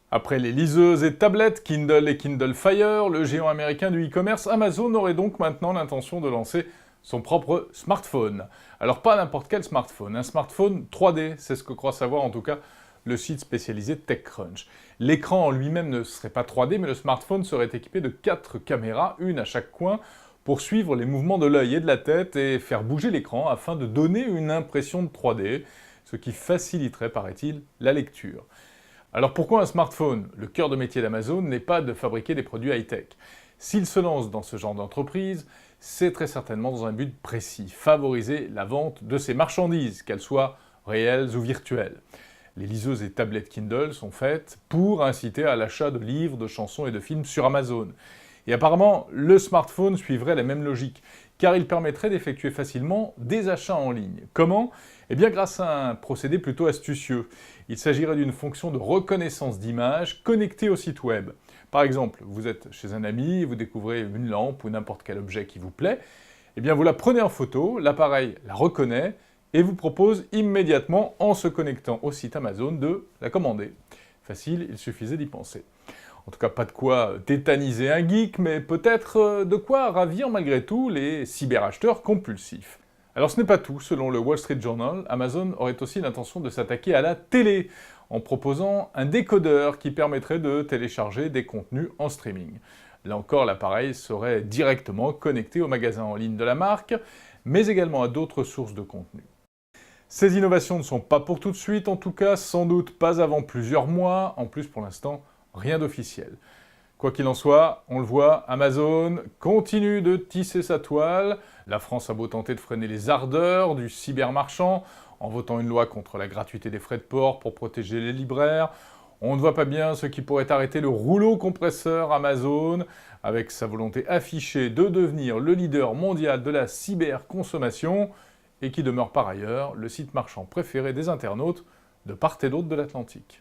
Après les liseuses et tablettes Kindle et Kindle Fire, le géant américain du e-commerce Amazon aurait donc maintenant l'intention de lancer son propre smartphone. Alors pas n'importe quel smartphone, un smartphone 3D, c'est ce que croit savoir en tout cas le site spécialisé TechCrunch. L'écran en lui-même ne serait pas 3D, mais le smartphone serait équipé de 4 caméras, une à chaque coin, pour suivre les mouvements de l'œil et de la tête et faire bouger l'écran afin de donner une impression de 3D, ce qui faciliterait, paraît-il, la lecture. Alors pourquoi un smartphone? Le cœur de métier d'Amazon n'est pas de fabriquer des produits high-tech. S'il se lance dans ce genre d'entreprise, c'est très certainement dans un but précis, favoriser la vente de ses marchandises, qu'elles soient réelles ou virtuelles. Les liseuses et tablettes Kindle sont faites pour inciter à l'achat de livres, de chansons et de films sur Amazon. Et apparemment, le smartphone suivrait la même logique, car il permettrait d'effectuer facilement des achats en ligne. Comment? Eh bien grâce à un procédé plutôt astucieux. Il s'agirait d'une fonction de reconnaissance d'image connectée au site web. Par exemple, vous êtes chez un ami, vous découvrez une lampe ou n'importe quel objet qui vous plaît, eh bien vous la prenez en photo, l'appareil la reconnaît et vous propose immédiatement, en se connectant au site Amazon, de la commander. Facile, il suffisait d'y penser. En tout cas, pas de quoi tétaniser un geek, mais peut-être de quoi ravir malgré tout les cyberacheteurs compulsifs. Alors ce n'est pas tout. Selon le Wall Street Journal, Amazon aurait aussi l'intention de s'attaquer à la télé, en proposant un décodeur qui permettrait de télécharger des contenus en streaming. Là encore, l'appareil serait directement connecté au magasin en ligne de la marque, mais également à d'autres sources de contenu. Ces innovations ne sont pas pour tout de suite, en tout cas, sans doute pas avant plusieurs mois. En plus, pour l'instant, rien d'officiel. Quoi qu'il en soit, on le voit, Amazon continue de tisser sa toile. La France a beau tenter de freiner les ardeurs du cybermarchand en votant une loi contre la gratuité des frais de port pour protéger les libraires. On ne voit pas bien ce qui pourrait arrêter le rouleau compresseur Amazon, avec sa volonté affichée de devenir le leader mondial de la cyberconsommation, et qui demeure par ailleurs le site marchand préféré des internautes de part et d'autre de l'Atlantique.